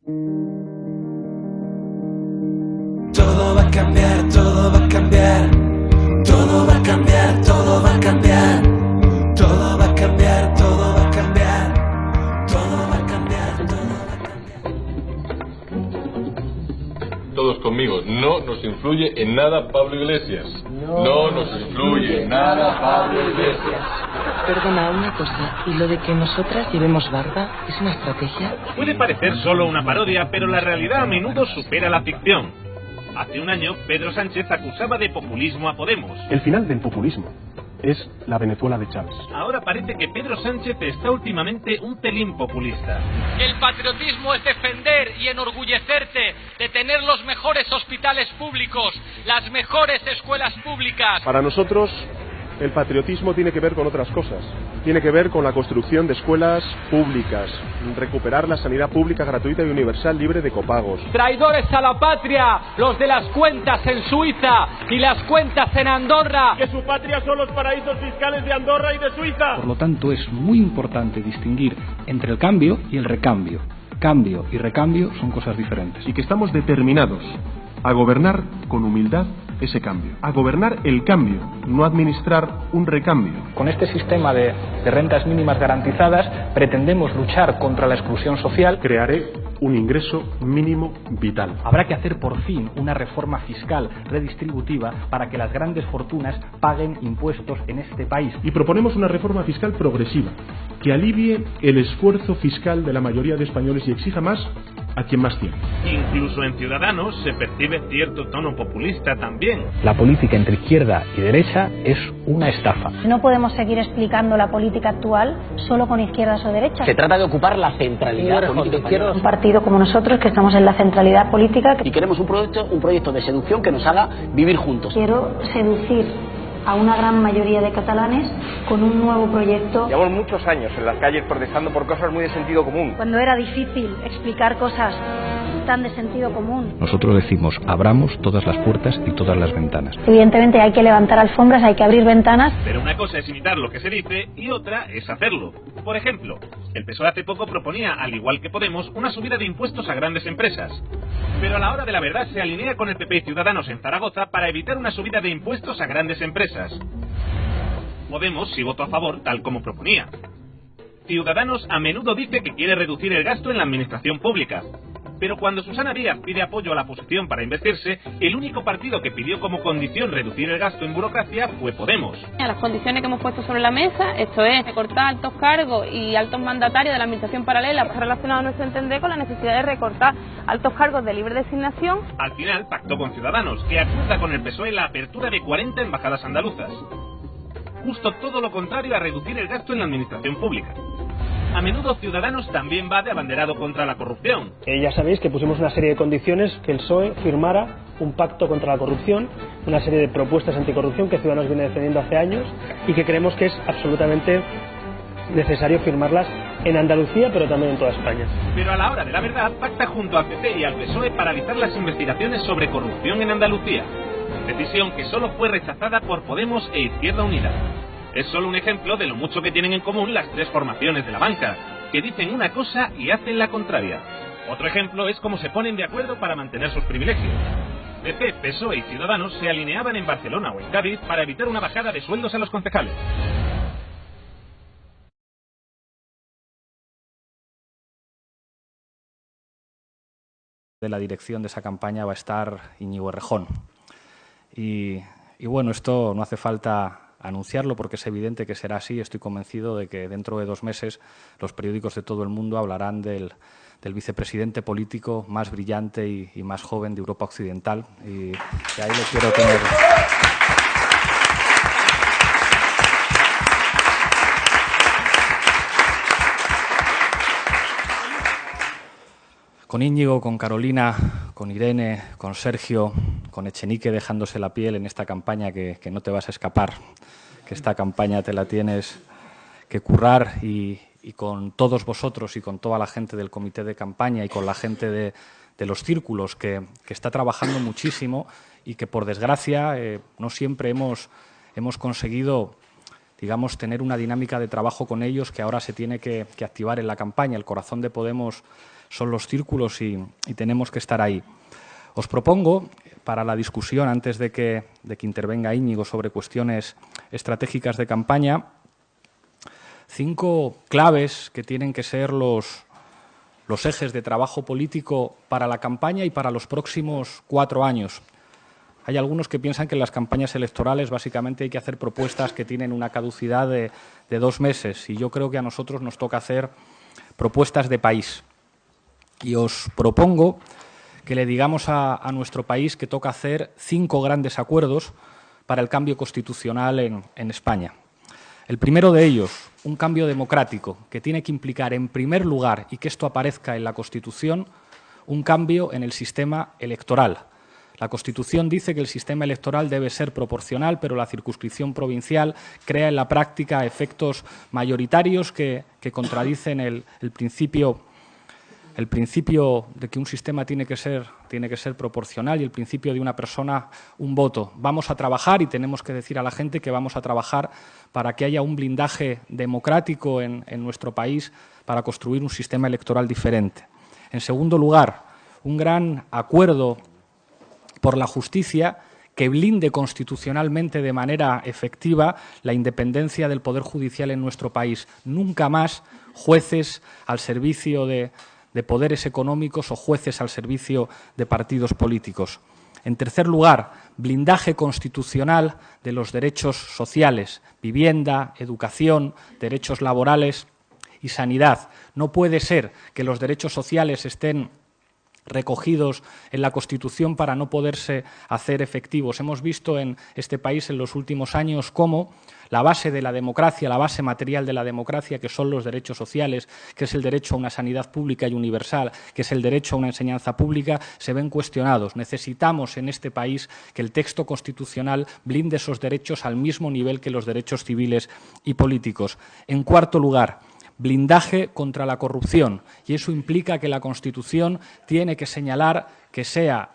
Todo va a cambiar, todo va a cambiar. Todo va a cambiar, todo va a cambiar. Todo va a cambiar, todo va a cambiar. Todo va a cambiar, todo va a cambiar. Todos conmigo, no nos influye en nada Pablo Iglesias. No nos influye en nada Pablo Iglesias. Perdona, una cosa, ¿y lo de que nosotras llevemos barba es una estrategia? Puede parecer solo una parodia, pero la realidad a menudo supera la ficción. Hace un año, Pedro Sánchez acusaba de populismo a Podemos. El final del populismo es la Venezuela de Chávez. Ahora parece que Pedro Sánchez está últimamente un pelín populista. El patriotismo es defender y enorgullecerte de tener los mejores hospitales públicos, las mejores escuelas públicas. Para nosotros, el patriotismo tiene que ver con otras cosas. Tiene que ver con la construcción de escuelas públicas, recuperar la sanidad pública gratuita y universal libre de copagos. Traidores a la patria, los de las cuentas en Suiza y las cuentas en Andorra. Que su patria son los paraísos fiscales de Andorra y de Suiza. Por lo tanto, es muy importante distinguir entre el cambio y el recambio. Cambio y recambio son cosas diferentes. Y que estamos determinados a gobernar con humildad ese cambio, a gobernar el cambio, no administrar un recambio. Con este sistema de rentas mínimas garantizadas pretendemos luchar contra la exclusión social. Crearé un ingreso mínimo vital. Habrá que hacer por fin una reforma fiscal redistributiva para que las grandes fortunas paguen impuestos en este país. Y proponemos una reforma fiscal progresiva que alivie el esfuerzo fiscal de la mayoría de españoles y exija más a quien más tiene. Incluso en Ciudadanos se percibe cierto tono populista también. La política entre izquierda y derecha es una estafa. No podemos seguir explicando la política actual solo con izquierdas o derechas. Se trata de ocupar la centralidad política izquierda. Un partido como nosotros que estamos en la centralidad política. Y queremos un proyecto de seducción que nos haga vivir juntos. Quiero seducir a una gran mayoría de catalanes con un nuevo proyecto. Llevamos muchos años en las calles protestando por cosas muy de sentido común. Cuando era difícil explicar cosas tan de sentido común. Nosotros decimos, abramos todas las puertas y todas las ventanas. Evidentemente hay que levantar alfombras, hay que abrir ventanas. Pero una cosa es imitar lo que se dice y otra es hacerlo. Por ejemplo, el PSOE hace poco proponía, al igual que Podemos, una subida de impuestos a grandes empresas. Pero a la hora de la verdad se alinea con el PP y Ciudadanos en Zaragoza para evitar una subida de impuestos a grandes empresas. Podemos sí votó a favor, tal como proponía. Ciudadanos a menudo dice que quiere reducir el gasto en la administración pública. Pero cuando Susana Díaz pide apoyo a la oposición para investirse, el único partido que pidió como condición reducir el gasto en burocracia fue Podemos. Las condiciones que hemos puesto sobre la mesa, esto es, recortar altos cargos y altos mandatarios de la administración paralela, está relacionado a nuestro entender con la necesidad de recortar altos cargos de libre designación. Al final pactó con Ciudadanos, que acuerda con el PSOE la apertura de 40 embajadas andaluzas. Justo todo lo contrario a reducir el gasto en la administración pública. A menudo Ciudadanos también va de abanderado contra la corrupción. Ya sabéis que pusimos una serie de condiciones que el PSOE firmara un pacto contra la corrupción, una serie de propuestas anticorrupción que Ciudadanos viene defendiendo hace años y que creemos que es absolutamente necesario firmarlas en Andalucía, pero también en toda España. Pero a la hora de la verdad pacta junto al PP y al PSOE paralizar las investigaciones sobre corrupción en Andalucía. Decisión que solo fue rechazada por Podemos e Izquierda Unida. Es solo un ejemplo de lo mucho que tienen en común las tres formaciones de la banca, que dicen una cosa y hacen la contraria. Otro ejemplo es cómo se ponen de acuerdo para mantener sus privilegios. PP, PSOE y Ciudadanos se alineaban en Barcelona o en Cádiz para evitar una bajada de sueldos a los concejales. De la dirección de esa campaña va a estar Íñigo Errejón. Y bueno, esto no hace falta anunciarlo porque es evidente que será así. Estoy convencido de que dentro de 2 meses los periódicos de todo el mundo hablarán del vicepresidente político más brillante y más joven de Europa Occidental. Y ahí lo quiero tener. Con Íñigo, con Carolina, con Irene, con Sergio, con Echenique dejándose la piel en esta campaña que no te vas a escapar, que esta campaña te la tienes que currar y con todos vosotros y con toda la gente del comité de campaña y con la gente de los círculos que está trabajando muchísimo y que por desgracia no siempre hemos conseguido, digamos, tener una dinámica de trabajo con ellos que ahora se tiene que activar en la campaña. El corazón de Podemos los círculos y tenemos que estar ahí. Os propongo, para la discusión, antes de que intervenga Íñigo sobre cuestiones estratégicas de campaña, 5 claves que tienen que ser los ejes de trabajo político para la campaña y para los próximos 4 años. Hay algunos que piensan que en las campañas electorales básicamente hay que hacer propuestas que tienen una caducidad de 2 meses y yo creo que a nosotros nos toca hacer propuestas de país. Y os propongo que le digamos a nuestro país que toca hacer 5 grandes acuerdos para el cambio constitucional en España. El primero de ellos, un cambio democrático que tiene que implicar, en primer lugar, y que esto aparezca en la Constitución, un cambio en el sistema electoral. La Constitución dice que el sistema electoral debe ser proporcional, pero la circunscripción provincial crea en la práctica efectos mayoritarios que contradicen el principio de que un sistema tiene que ser proporcional y el principio de una persona, un voto. Vamos a trabajar y tenemos que decir a la gente que vamos a trabajar para que haya un blindaje democrático en nuestro país para construir un sistema electoral diferente. En segundo lugar, un gran acuerdo por la justicia que blinde constitucionalmente de manera efectiva la independencia del Poder Judicial en nuestro país. Nunca más jueces al servicio de poderes económicos o jueces al servicio de partidos políticos. En tercer lugar, blindaje constitucional de los derechos sociales, vivienda, educación, derechos laborales y sanidad. No puede ser que los derechos sociales estén recogidos en la Constitución para no poderse hacer efectivos. Hemos visto en este país en los últimos años cómo la base de la democracia, la base material de la democracia, que son los derechos sociales, que es el derecho a una sanidad pública y universal, que es el derecho a una enseñanza pública, se ven cuestionados. Necesitamos en este país que el texto constitucional blinde esos derechos al mismo nivel que los derechos civiles y políticos. En cuarto lugar, blindaje contra la corrupción, y eso implica que la Constitución tiene que señalar que sea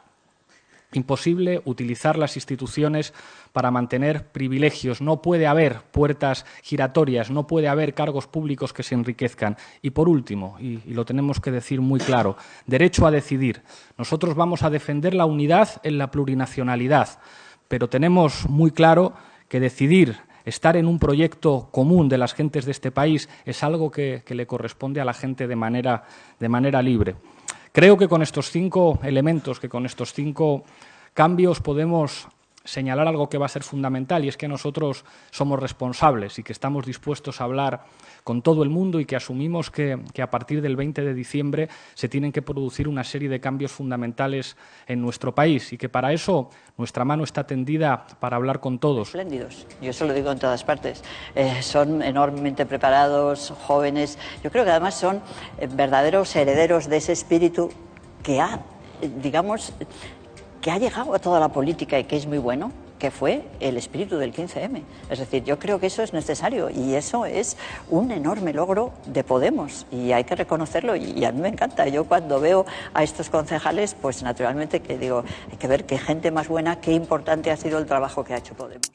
imposible utilizar las instituciones para mantener privilegios. No puede haber puertas giratorias, no puede haber cargos públicos que se enriquezcan. Y por último, y lo tenemos que decir muy claro, derecho a decidir. Nosotros vamos a defender la unidad en la plurinacionalidad, pero tenemos muy claro que decidir estar en un proyecto común de las gentes de este país es algo que le corresponde a la gente de manera libre. Creo que con estos 5 elementos, que con estos 5 cambios podemos señalar algo que va a ser fundamental, y es que nosotros somos responsables y que estamos dispuestos a hablar con todo el mundo y que asumimos que a partir del 20 de diciembre se tienen que producir una serie de cambios fundamentales en nuestro país y que para eso nuestra mano está tendida para hablar con todos. Espléndidos, yo eso lo digo en todas partes. Son enormemente preparados, jóvenes. Yo creo que además son verdaderos herederos de ese espíritu que ha llegado a toda la política y que es muy bueno, que fue el espíritu del 15M. Es decir, yo creo que eso es necesario y eso es un enorme logro de Podemos y hay que reconocerlo y a mí me encanta. Yo cuando veo a estos concejales, pues naturalmente que digo, hay que ver qué gente más buena, qué importante ha sido el trabajo que ha hecho Podemos.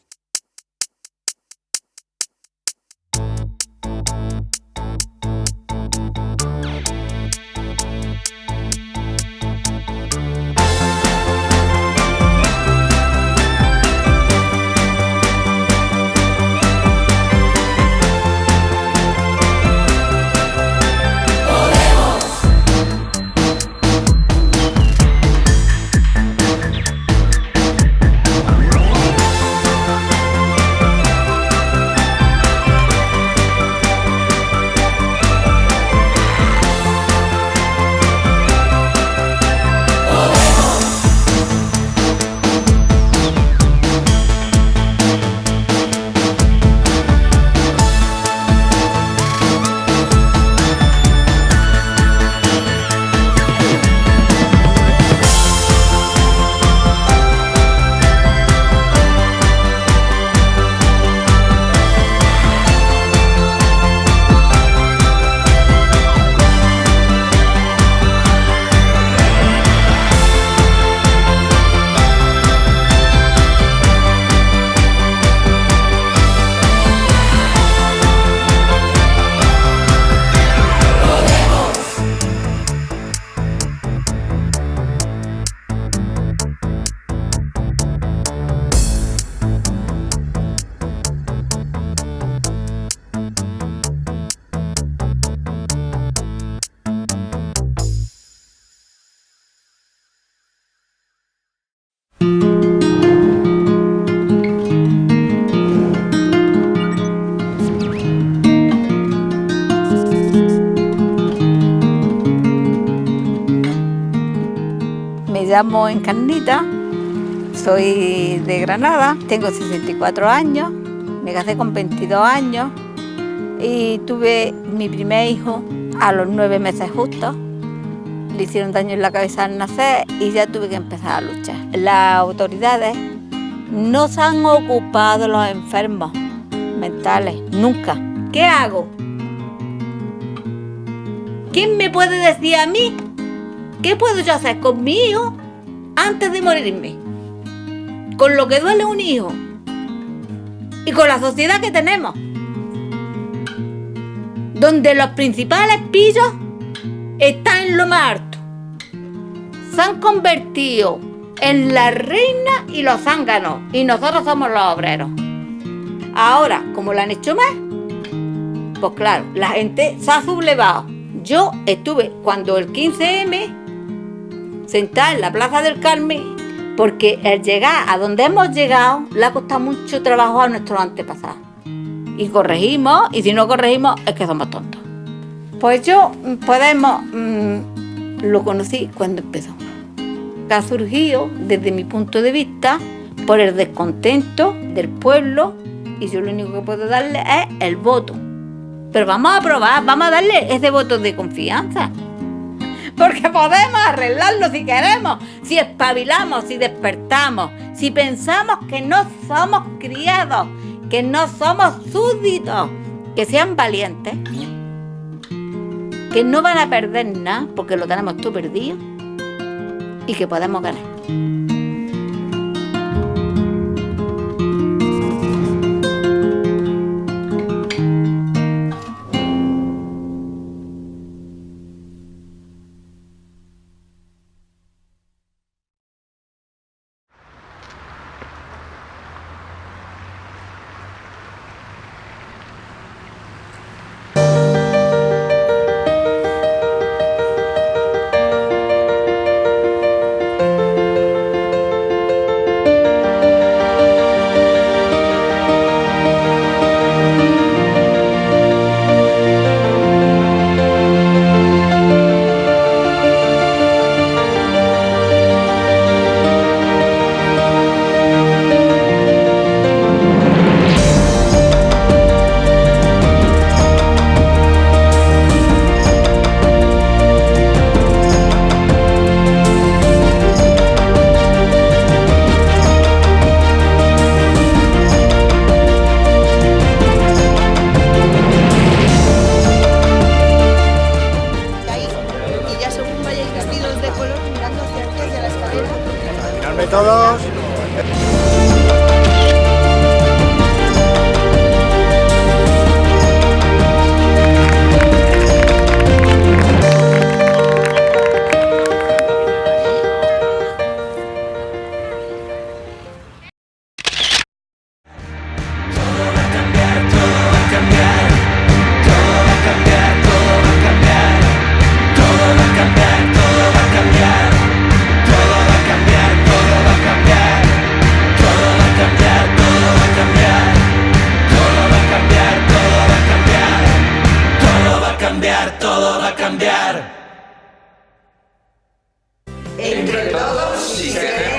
llamo Encarnita, soy de Granada, tengo 64 años, me casé con 22 años y tuve mi primer hijo a los 9 meses justos. Le hicieron daño en la cabeza al nacer y ya tuve que empezar a luchar. Las autoridades no se han ocupado de los enfermos mentales, nunca. ¿Qué hago? ¿Quién me puede decir a mí qué puedo yo hacer con mi hijo antes de morirme? Con lo que duele un hijo y con la sociedad que tenemos, donde los principales pillos están en lo más alto. Se han convertido en la reina y los zánganos, y nosotros somos los obreros. Ahora, como lo han hecho más, pues claro, la gente se ha sublevado. Yo estuve cuando el 15M sentada en la Plaza del Carmen, porque el llegar a donde hemos llegado le ha costado mucho trabajo a nuestros antepasados. Y corregimos, y si no corregimos es que somos tontos. Pues yo, Podemos, lo conocí cuando empezó. Que ha surgido, desde mi punto de vista, por el descontento del pueblo, y yo lo único que puedo darle es el voto. Pero vamos a probar, vamos a darle ese voto de confianza. Porque podemos arreglarlo si queremos, si espabilamos, si despertamos, si pensamos que no somos criados, que no somos súbditos, que sean valientes, que no van a perder nada porque lo tenemos todo perdido y que podemos ganar. Todos. Todo va a cambiar. Entre todos, si queremos.